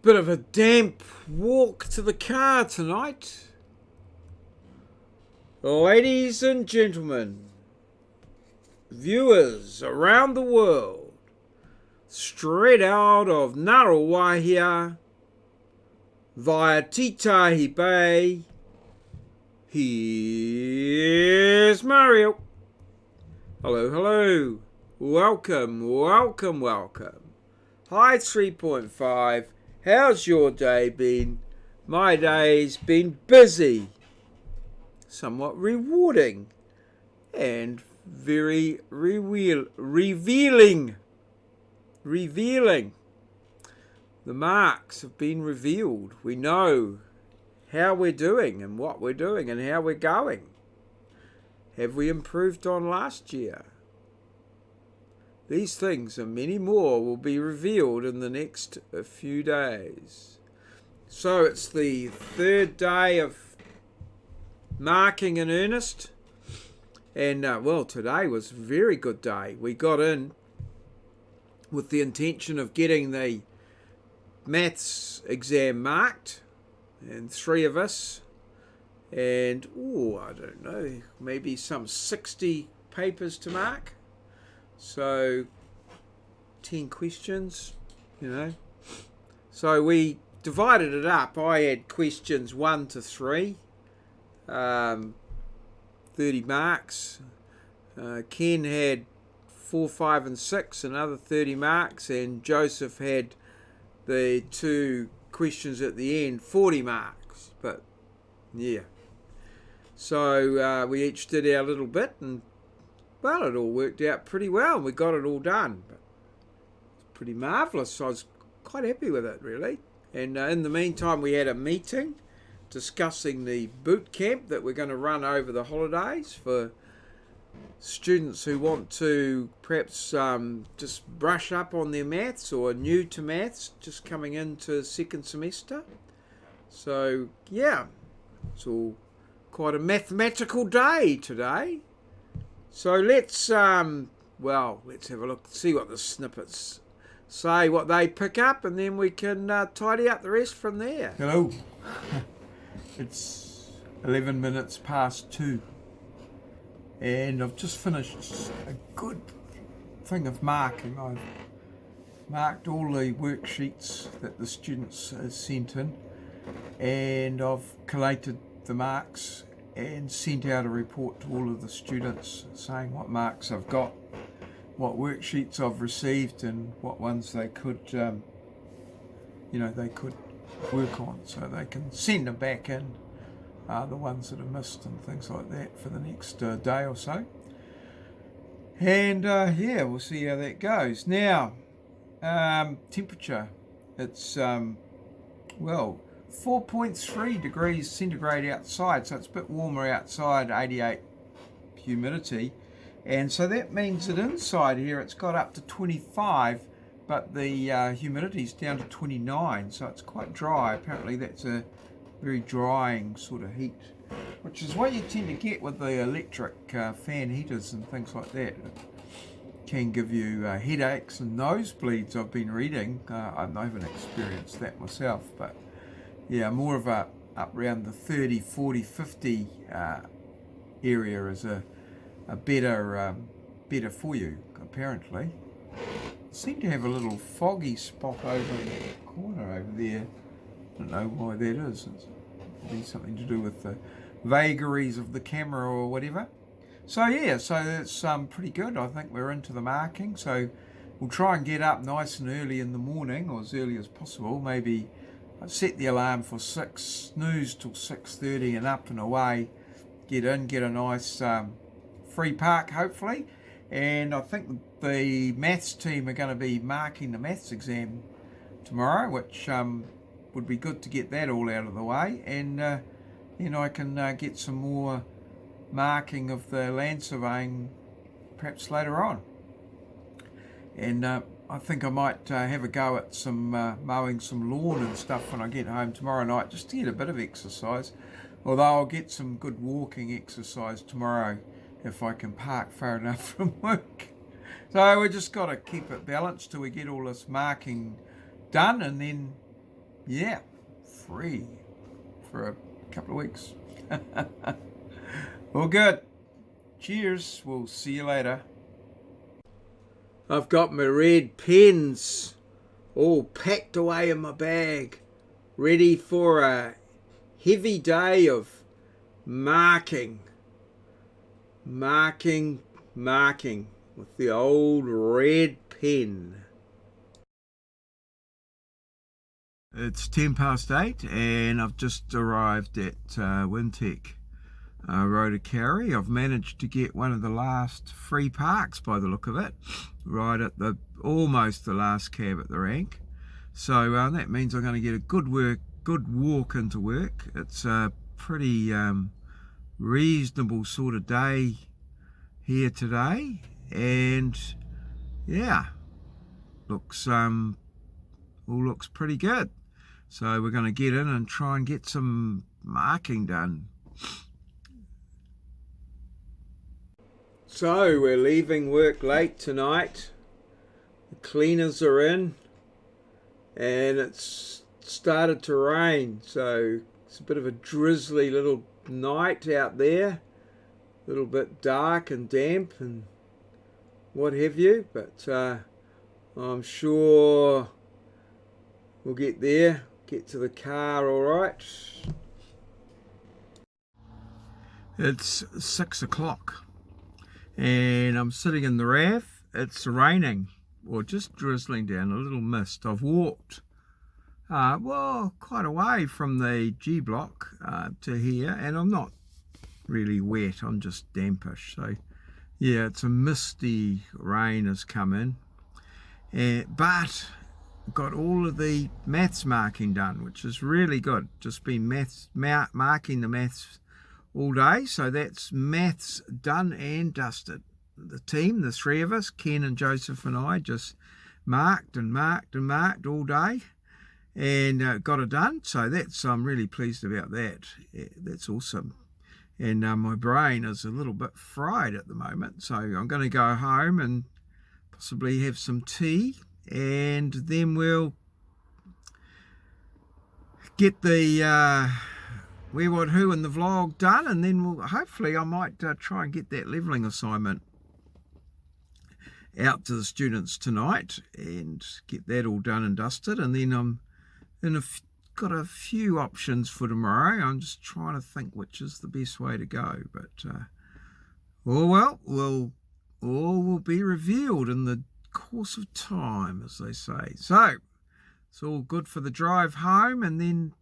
Bit of a damp walk to the car tonight. Ladies and gentlemen, viewers around the world, straight out of Ngaruawahia via Titahi Bay, here's Maurieo. Hello, hello. Welcome, welcome, welcome. Hi 3.5. How's your day been? My day's been busy, somewhat rewarding, and very revealing. The marks have been revealed. We know how we're doing and what we're doing and how we're going. Have we improved on last year? These things and many more will be revealed in the next few days. So it's the third day of marking in earnest. And today was a very good day. We got in with the intention of getting the maths exam marked. And 3 of us. And, I don't know, maybe some 60 papers to mark. So 10 questions, So we divided it up. I had questions 1 to 3, 30 marks. Ken had 4, 5 and 6, another 30 marks. And Joseph had the 2 questions at the end, 40 marks. But, yeah. So we each did our little bit, and it all worked out pretty well. We got it all done. But it's pretty marvellous. I was quite happy with it, really. And in the meantime, we had a meeting discussing the boot camp that we're going to run over the holidays for students who want to perhaps just brush up on their maths or are new to maths, just coming into second semester. So, yeah, it's all quite a mathematical day today. So let's have a look, see what the snippets say, what they pick up, and then we can tidy up the rest from there. Hello. It's 11 minutes past 2, and I've just finished a good thing of marking. I've marked all the worksheets that the students sent in, and I've collated the marks and sent out a report to all of the students saying what marks I've got, what worksheets I've received, and what ones they could, they could work on, so they can send them back in, the ones that are missed and things like that for the next day or so. And we'll see how that goes. Now, temperature, it's 4.3 degrees centigrade outside, so it's a bit warmer outside, 88 humidity, and so that means that inside here it's got up to 25, but the humidity's down to 29, so it's quite dry. Apparently that's a very drying sort of heat, which is what you tend to get with the electric fan heaters and things like that. It can give you headaches and nosebleeds, I've been reading. I haven't experienced that myself, but yeah, more of a up around the 30, 40, 50 area is a better for you, apparently. Seem to have a little foggy spot over in the corner over there. I don't know why that is. It's probably something to do with the vagaries of the camera or whatever. So yeah, so it's pretty good. I think we're into the marking. So we'll try and get up nice and early in the morning, or as early as possible. Maybe set the alarm for 6, snooze till 6:30 and up and away. Get in, get a nice free park hopefully. And I think the maths team are going to be marking the maths exam tomorrow, which would be good to get that all out of the way. And then I can get some more marking of the land surveying perhaps later on. And I think I might have a go at some mowing some lawn and stuff when I get home tomorrow night, just to get a bit of exercise. Although I'll get some good walking exercise tomorrow if I can park far enough from work. So we just got to keep it balanced till we get all this marking done, and then yeah, free for a couple of weeks. All good. Cheers. We'll see you later. I've got my red pens all packed away in my bag, ready for a heavy day of marking with the old red pen. It's 8:10 and I've just arrived at Wintec Road of Carry. I've managed to get one of the last free parks by the look of it, right at almost the last cab at the rank. So that means I'm going to get a good walk into work. It's a pretty reasonable sort of day here today, and yeah, all looks pretty good. So we're going to get in and try and get some marking done. So we're leaving work late tonight. The cleaners are in and it's started to rain, so it's a bit of a drizzly little night out there, a little bit dark and damp and what have you, but I'm sure we'll get there, get to the car all right. It's 6 o'clock and I'm sitting in the RAF. It's raining, or just drizzling down, a little mist. I've walked quite away from the G block to here, and I'm not really wet, I'm just dampish. So yeah, it's a misty rain has come in, but got all of the maths marking done, which is really good. Just been marking the maths all day, so that's maths done and dusted. The team, the three of us, Ken and Joseph and I, just marked all day and got it done. So I'm really pleased about that. Yeah, that's awesome. And my brain is a little bit fried at the moment, so I'm going to go home and possibly have some tea, and then we'll get the wherewhatwho and the vlog done, and then hopefully I might try and get that levelling assignment out to the students tonight and get that all done and dusted. And then got a few options for tomorrow. I'm just trying to think which is the best way to go, but all will be revealed in the course of time, as they say. So it's all good for the drive home, and then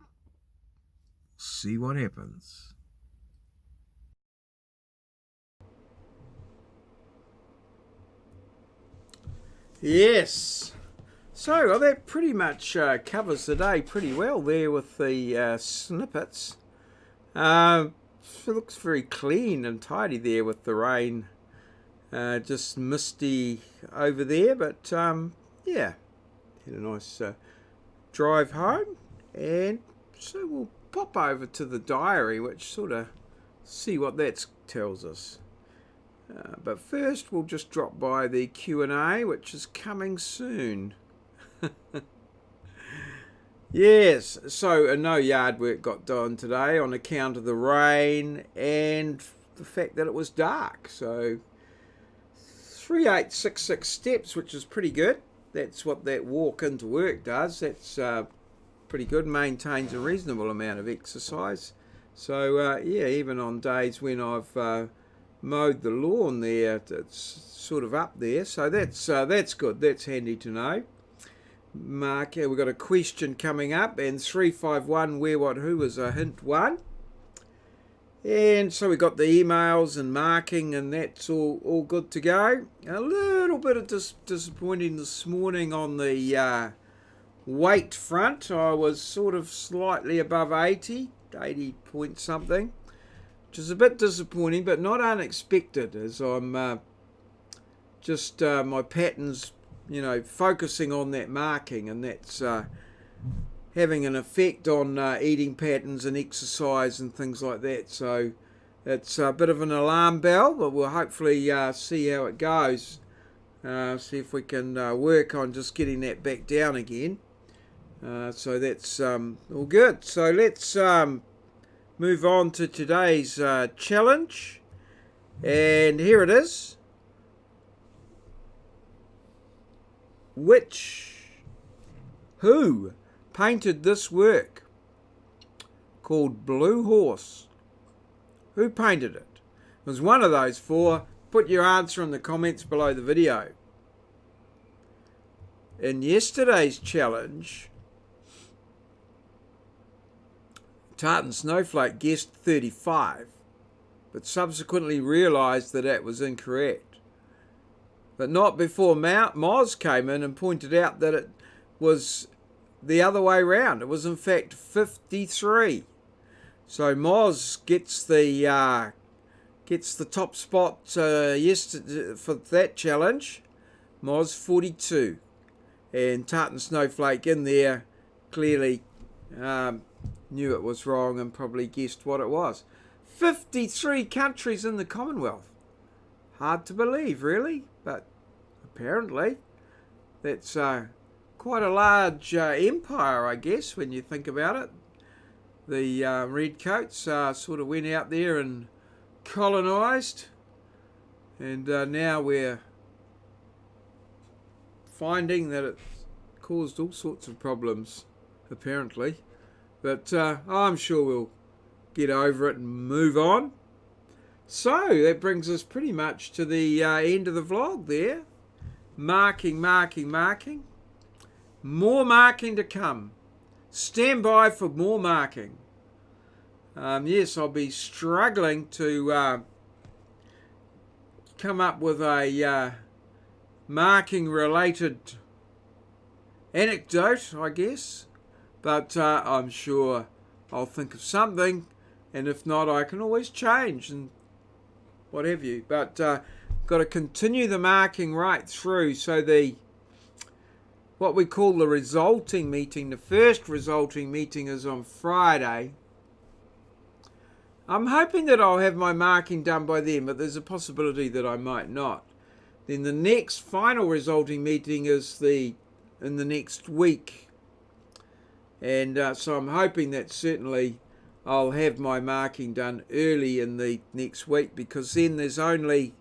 see what happens. Yes, so that pretty much covers the day pretty well there with the snippets. It looks very clean and tidy there with the rain, just misty over there, but yeah, had a nice drive home, and so we'll pop over to the diary, which sort of see what that tells us. But first we'll just drop by the Q&A, which is coming soon. Yes, so no yard work got done today on account of the rain and the fact that it was dark. So 3866 steps, which is pretty good. That's what that walk into work does. That's pretty good, maintains a reasonable amount of exercise. So yeah, even on days when I've mowed the lawn there, it's sort of up there. So that's good. That's handy to know. Mark, we've got a question coming up, and 351 wherewhatwho is a hint one. And so we got the emails and marking, and that's all good to go. A little bit of disappointing this morning on the weight front. I was sort of slightly above 80 point something, which is a bit disappointing, but not unexpected, as I'm just my patterns, focusing on that marking, and that's having an effect on eating patterns and exercise and things like that. So it's a bit of an alarm bell, but we'll hopefully see how it goes. See if we can work on just getting that back down again. So that's all good. So let's move on to today's challenge. And here it is. Who painted this work called Blue Horse? Who painted it? It was one of those four. Put your answer in the comments below the video. In yesterday's challenge, Tartan Snowflake guessed 35, but subsequently realised that that was incorrect. But not before Moz came in and pointed out that it was the other way round. It was in fact 53. So Moz gets the top spot yesterday for that challenge. Moz 42, and Tartan Snowflake in there clearly knew it was wrong and probably guessed what it was. 53 countries in the Commonwealth. Hard to believe, really, but apparently that's quite a large empire, I guess, when you think about it. The Redcoats sort of went out there and colonised, and now we're finding that it's caused all sorts of problems, apparently. But I'm sure we'll get over it and move on. So that brings us pretty much to the end of the vlog there. Marking. More marking to come. Stand by for more marking. Yes, I'll be struggling to come up with a marking related anecdote, I guess. But I'm sure I'll think of something, and if not, I can always change and what have you. But got to continue the marking right through. So what we call the resulting meeting, the first resulting meeting is on Friday. I'm hoping that I'll have my marking done by then, but there's a possibility that I might not. Then the next final resulting meeting is in the next week. And so I'm hoping that certainly I'll have my marking done early in the next week, because then there's only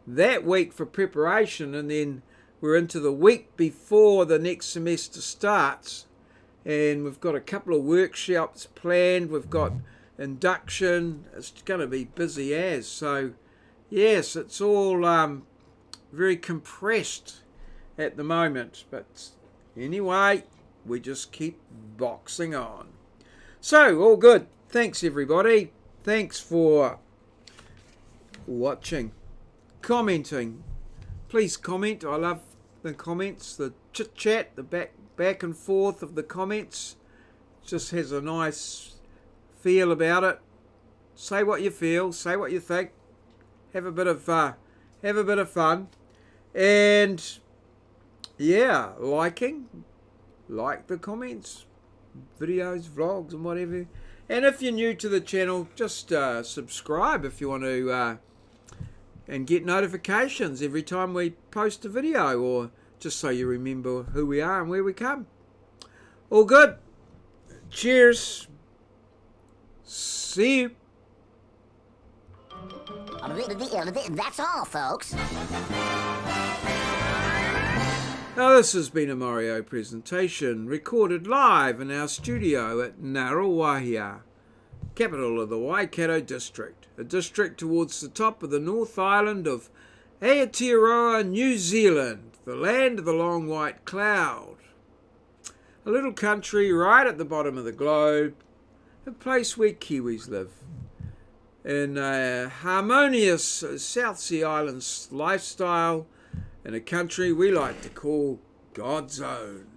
that week for preparation, and then we're into the week before the next semester starts, and we've got a couple of workshops planned. We've got induction. It's going to be busy as. So yes, it's all very compressed at the moment, but anyway, we just keep boxing on. So all good. Thanks everybody. Thanks for watching, commenting. Please comment. I love the comments, the chit chat, the back and forth of the comments. Just has a nice feel about it. Say what you feel, say what you think, have a bit of fun, and yeah, like the comments, videos, vlogs and whatever. And if you're new to the channel, just subscribe if you want to and get notifications every time we post a video, or just so you remember who we are and where we come. All good. Cheers. See you. That's all, folks. Now this has been a maureo presentation, recorded live in our studio at Ngaruawahia, capital of the Waikato district, a district towards the top of the North Island of Aotearoa, New Zealand, the land of the long white cloud. A little country right at the bottom of the globe, a place where Kiwis live, in a harmonious South Sea Islands lifestyle, in a country we like to call God's own.